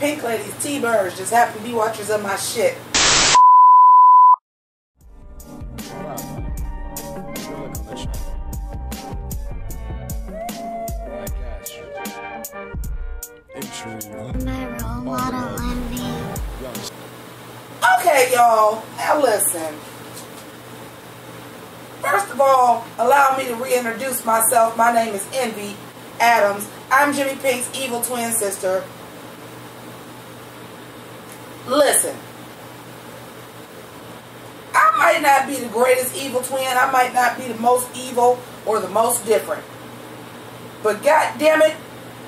Pink ladies, T-birds, just happen to be watchers of my shit. Okay, y'all, now listen. First of all, allow me to reintroduce myself. My name is Envy Addams. I'm JImmiPynk's evil twin sister. Listen, I might not be the greatest evil twin. I might not be the most evil or the most different. But God damn it,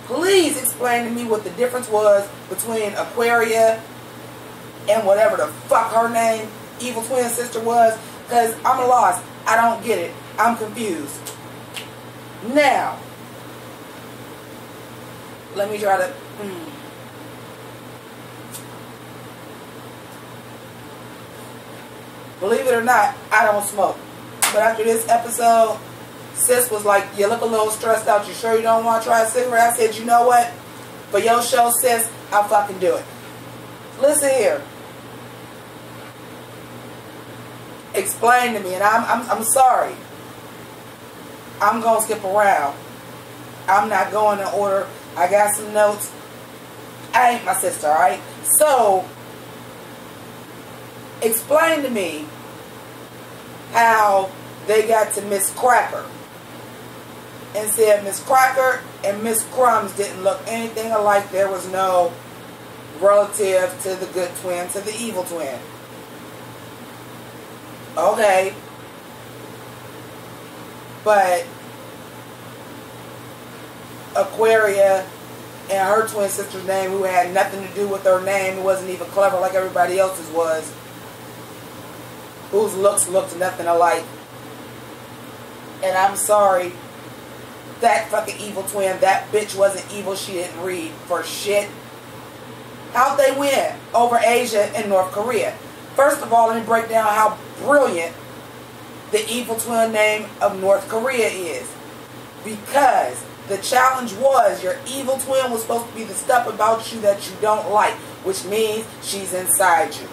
please explain to me what the difference was between Aquaria and whatever the fuck her name, evil twin sister, was. Because I'm lost. I don't get it. I'm confused. Now, let me try to... Believe it or not, I don't smoke. But after this episode, sis was like, you look a little stressed out. You sure you don't want to try a cigarette? I said, you know what? For your show, sis, I'll fucking do it. Listen here. Explain to me, and I'm sorry. I'm going to skip around. I'm not going in order. I got some notes. I ain't my sister, alright? So, explain to me how they got to Miss Cracker and said Miss Cracker and Miss Crumbs didn't look anything alike. There was no relative to the good twin, to the evil twin. Okay. But Aquaria and her twin sister's name, who had nothing to do with her name, who wasn't even clever like everybody else's was, whose looks looked nothing alike. And I'm sorry, that fucking evil twin, that bitch wasn't evil. She didn't read for shit. How'd they win over Asia and North Korea? First of all, let me break down how brilliant the evil twin name of North Korea is. Because the challenge was your evil twin was supposed to be the stuff about you that you don't like, which means she's inside you.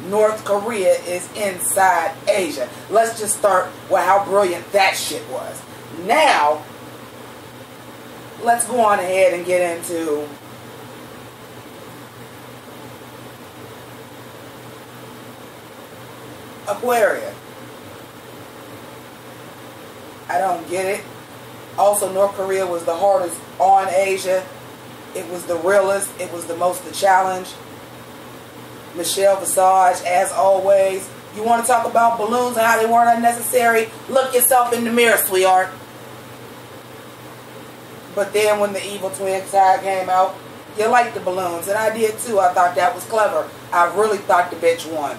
North Korea is inside Asia. Let's just start with how brilliant that shit was. Now, let's go on ahead and get into Aquaria. I don't get it. Also, North Korea was the hardest on Asia. It was the realest. It was the most the challenge. Michelle Visage, as always. You want to talk about balloons and how they weren't unnecessary? Look yourself in the mirror, sweetheart. But then when the evil twin side came out, you liked the balloons. And I did too. I thought that was clever. I really thought the bitch won.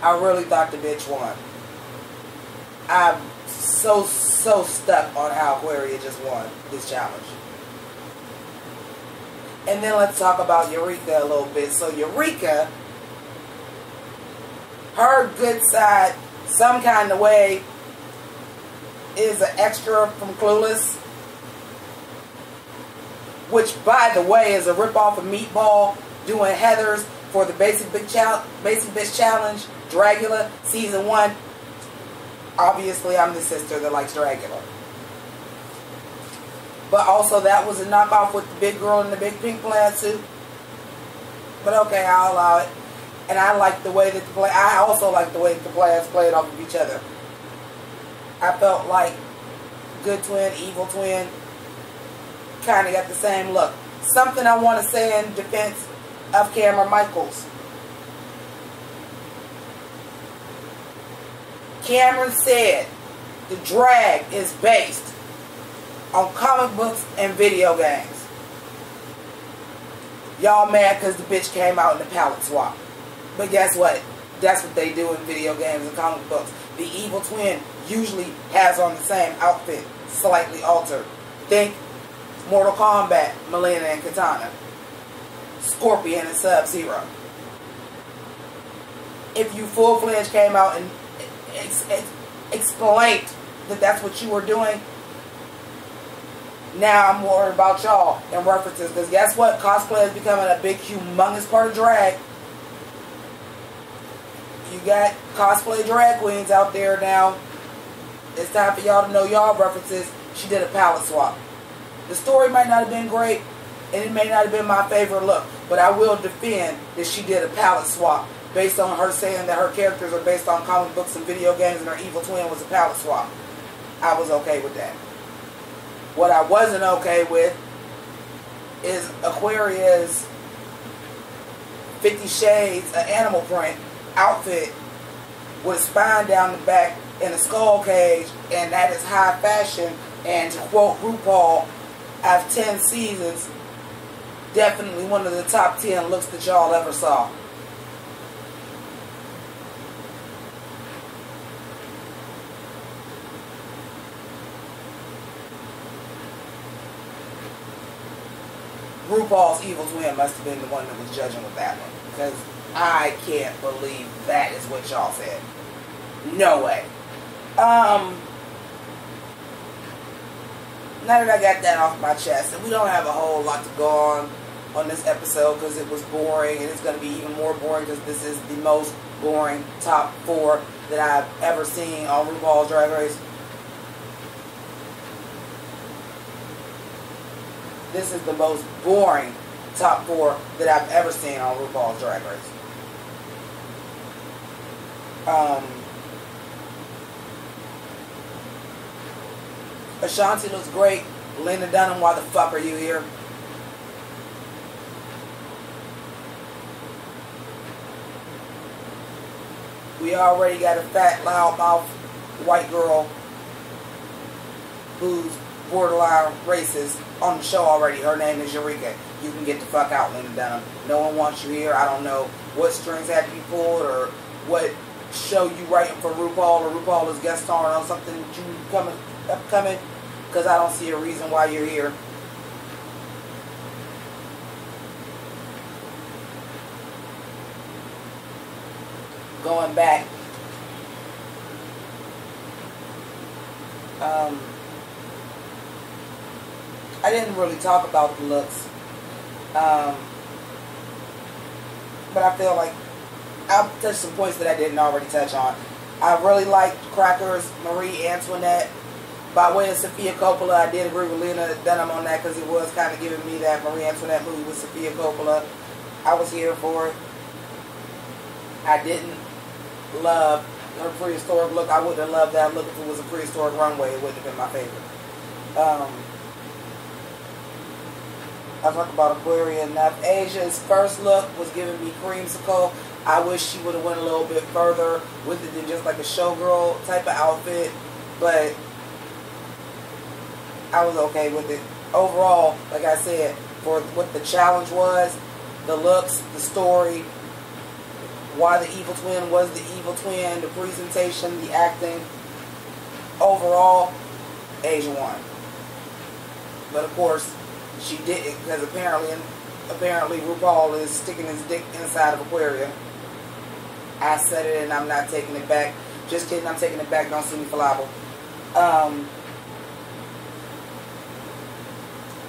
I really thought the bitch won. I'm so stuck on how Aquaria just won this challenge. And then let's talk about Eureka a little bit. So Eureka, her good side, some kind of way, is an extra from Clueless. Which, by the way, is a ripoff of Meatball doing Heathers for the Basic Bitch Challenge, Dragula, Season 1. Obviously, I'm the sister that likes Dragula. But also, that was a knockoff with the big girl in the big pink plaid suit. But okay, I'll allow it. And I like the way that I also like the way that the plaids played off of each other. I felt like good twin, evil twin, kind of got the same look. Something I want to say in defense of Kameron Michaels. Kameron said the drag is based on comic books and video games. Y'all mad because the bitch came out in the palette swap. But guess what? That's what they do in video games and comic books. The evil twin usually has on the same outfit, slightly altered. Think Mortal Kombat, Melina and Katana. Scorpion and Sub-Zero. If you full-fledged came out and explained that that's what you were doing, Now I'm worried about y'all and references, because guess what? Cosplay is becoming a big, humongous part of drag. You got cosplay drag queens out there now. It's time for y'all to know y'all references. She did a palette swap. The story might not have been great, and it may not have been my favorite look, but I will defend that she did a palette swap based on her saying that her characters are based on comic books and video games and her evil twin was a palette swap. I was okay with that. What I wasn't okay with is Aquaria's 50 Shades, an animal print outfit with a spine down the back and a skull cage, and that is high fashion. And to quote RuPaul, after 10 seasons, definitely one of the top 10 looks that y'all ever saw. RuPaul's evil twin must have been the one that was judging with that one, because I can't believe that is what y'all said. No way. Now that I got that off my chest, and we don't have a whole lot to go on this episode because it was boring, and it's going to be even more boring because this is the most boring top 4 that I've ever seen on RuPaul's Drag Race. This is the most boring top 4 that I've ever seen on RuPaul's Drag Race. Ashanti looks great. Lena Dunham, why the fuck are you here? We already got a fat, loudmouth white girl who's borderline racist on the show already. Her name is Eureka. You can get the fuck out, Lena Dunham. No one wants you here. I don't know what strings had to be pulled or what show you writing for RuPaul, or RuPaul is guest starring on something that you upcoming, because I don't see a reason why you're here. Going back, I didn't really talk about the looks, but I feel like I'll touch some points that I didn't already touch on. I really liked Cracker's Marie Antoinette. By way of Sophia Coppola, I did agree with Lena Dunham on that because it was kind of giving me that Marie Antoinette movie with Sophia Coppola. I was here for it. I didn't love her prehistoric look. I wouldn't have loved that look if it was a prehistoric runway. It wouldn't have been my favorite. I talked about Aquaria enough. Asia's first look was giving me creamsicle. I wish she would have went a little bit further with it than just like a showgirl type of outfit, but I was okay with it. Overall, like I said, for what the challenge was, the looks, the story, why the evil twin was the evil twin, the presentation, the acting, overall, Asia won. But of course, she didn't, because apparently RuPaul is sticking his dick inside of Aquaria. I said it and I'm not taking it back. Just kidding, I'm taking it back. Don't sue me for libel.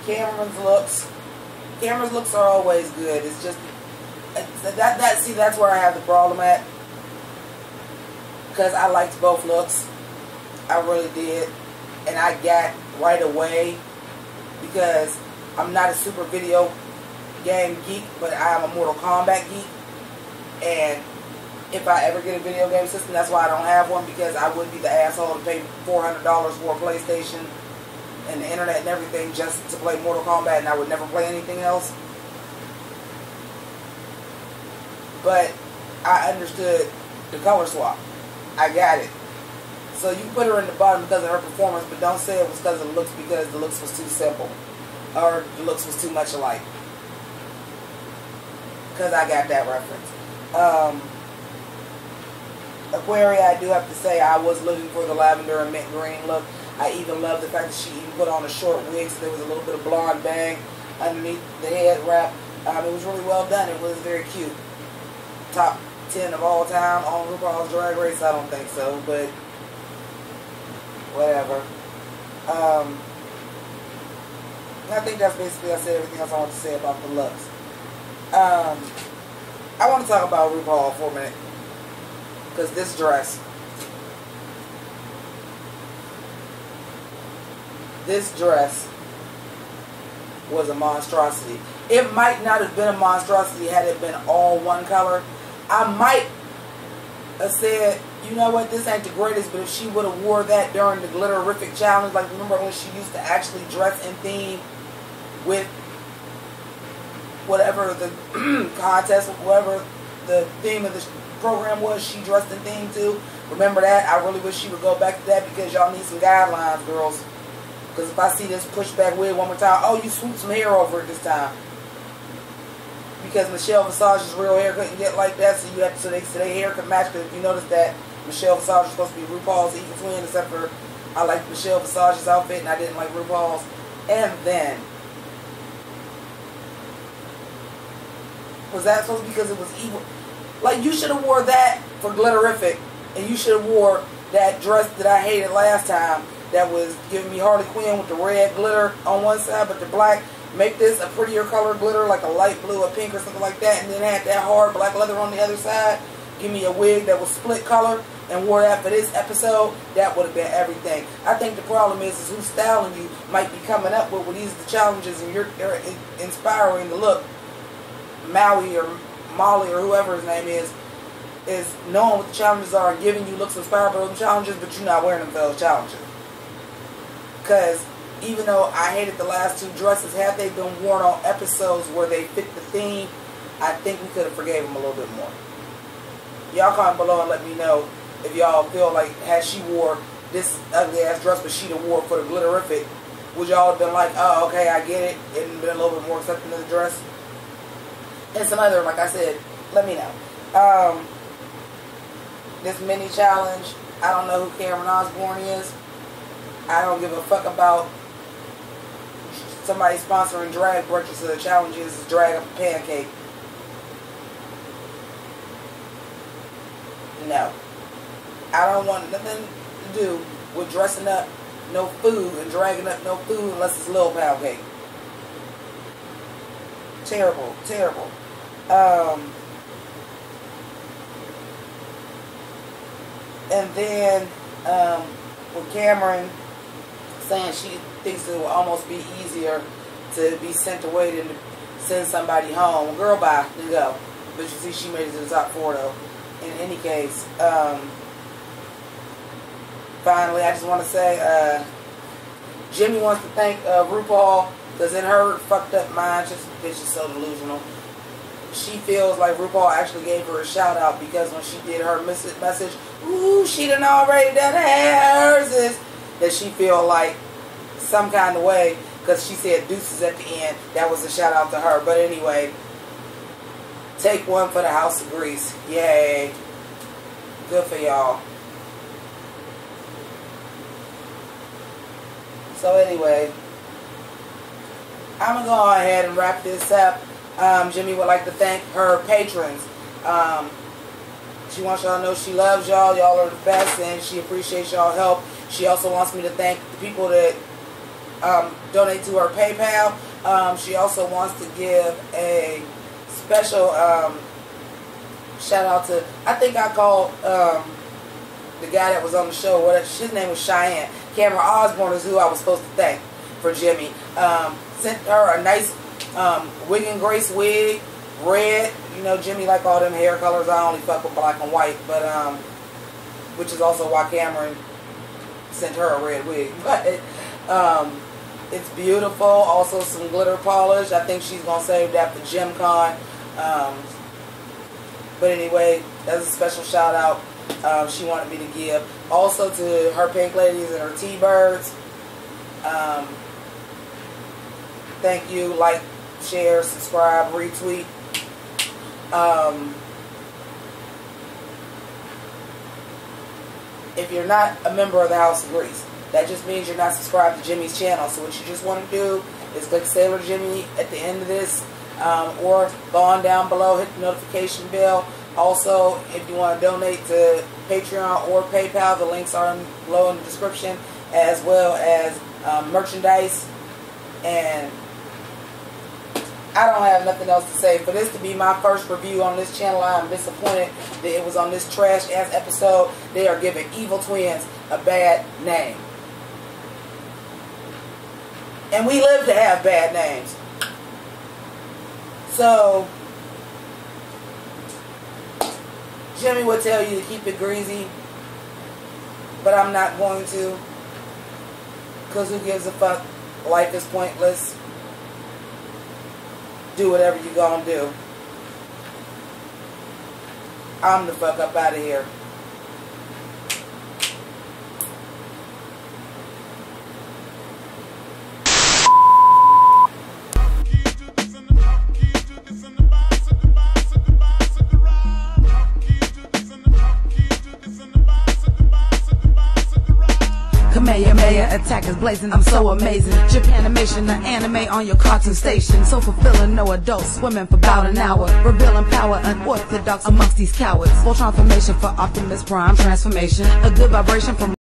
Cameron's looks are always good. It's just that's where I have the problem at, because I liked both looks. I really did, and I got right away, because I'm not a super video game geek, but I am a Mortal Kombat geek, and if I ever get a video game system, that's why I don't have one, because I would be the asshole to pay $400 for a PlayStation and the internet and everything just to play Mortal Kombat, and I would never play anything else. But I understood the color swap. I got it. So you put her in the bottom because of her performance, but don't say it was because of the looks, because the looks was too simple, or the looks was too much alike. Because I got that reference. Aquaria, I do have to say, I was looking for the lavender and mint green look. I even love the fact that she even put on a short wig, so there was a little bit of blonde bang underneath the head wrap. It was really well done. It was very cute. Top 10 of all time on RuPaul's Drag Race? I don't think so, but whatever. I think that's basically, I said everything else I want to say about the looks. I want to talk about RuPaul for a minute. Because this dress. This dress was a monstrosity. It might not have been a monstrosity had it been all one color. I might have said, you know what, this ain't the greatest, but if she would have wore that during the Glitterific challenge, like remember when she used to actually dress in theme with whatever the contest, whatever the theme of the program was, she dressed in theme too. Remember that? I really wish she would go back to that because y'all need some guidelines, girls. Because if I see this pushback wig one more time, oh, you swooped some hair over it this time. Because Michelle Visage's real hair couldn't get like that, so you have to, so their hair could match. Because if you notice that Michelle Visage is supposed to be RuPaul's evil twin, except for I liked Michelle Visage's outfit and I didn't like RuPaul's. And then, was that supposed to be because it was evil? Like, you should have wore that for Glitterific, and you should have wore that dress that I hated last time that was giving me Harley Quinn with the red glitter on one side, but the black. Make this a prettier color glitter, like a light blue or pink or something like that, and then have that hard black leather on the other side. Give me a wig that was split color and wore that for this episode. That would have been everything. I think the problem is who's styling you might be coming up with these the challenges, and they're inspiring the look. Maui or Molly or whoever his name is knowing what the challenges are and giving you looks inspired by those challenges, but you're not wearing them for those challenges. Because even though I hated the last two dresses, had they been worn on episodes where they fit the theme, I think we could have forgave them a little bit more. Y'all comment below and let me know if y'all feel like had she wore this ugly ass dress but she'd have wore for the Glitterific, would y'all have been like, oh, okay, I get it, and been a little bit more accepting of the dress? And some other, like I said, let me know. This mini challenge, I don't know who Kameron Osborne is. I don't give a fuck about somebody sponsoring drag brunches, so the challenge is drag up a pancake. No. I don't want nothing to do with dressing up no food and dragging up no food unless it's little pound cake. Terrible, terrible. And then with Kameron saying she thinks it will almost be easier to be sent away than to send somebody home. Well, girl, bye. You go. But you see, she made it to the top 4 though. In any case, finally, I just want to say, Jimmi wants to thank RuPaul because in her fucked up mind, just because she's so delusional, she feels like RuPaul actually gave her a shout out because when she did her message, ooh, she done already done hers, is that she feel like some kind of way because she said deuces at the end. That was a shout out to her. But anyway, take one for the House of Grease. Yay. Good for y'all. So anyway, I'm going to go ahead and wrap this up. Jimmi would like to thank her patrons. She wants y'all to know she loves y'all. Y'all are the best, and she appreciates y'all help. She also wants me to thank the people that donate to her PayPal. She also wants to give a special shout out to, I think I called the guy that was on the show, his name was Cheyenne. Cameron Osborne is who I was supposed to thank for Jimmi. Sent her a nice Wig and Grace wig, red. You know, Jimmi like all them hair colors. I only fuck with black and white, but which is also why Kameron sent her a red wig. But it's beautiful. Also some glitter polish. I think she's gonna save that for Gym Con. But anyway, that's a special shout out she wanted me to give. Also to her Pynk ladies and her T-Birds. Thank you. Like, share, subscribe, retweet. If you're not a member of the House of Grease, that just means you're not subscribed to Jimmi's channel. So what you just want to do is click Sailor Jimmi at the end of this, or go on down below, hit the notification bell. Also, if you want to donate to Patreon or PayPal, the links are below in the description, as well as merchandise. And I don't have nothing else to say. For this to be my first review on this channel, I am disappointed that it was on this trash-ass episode. They are giving evil twins a bad name. And we live to have bad names. So, Jimmi would tell you to keep it greasy, but I'm not going to, because who gives a fuck? Life is pointless. Do whatever you gonna do. I'm the fuck up out of here. Kamehameha attack is blazing, I'm so amazing. Japanimation, the anime on your cartoon station. So fulfilling, no adults swimming for about an hour. Revealing power, unorthodox amongst these cowards. Full transformation for Optimus Prime transformation. A good vibration from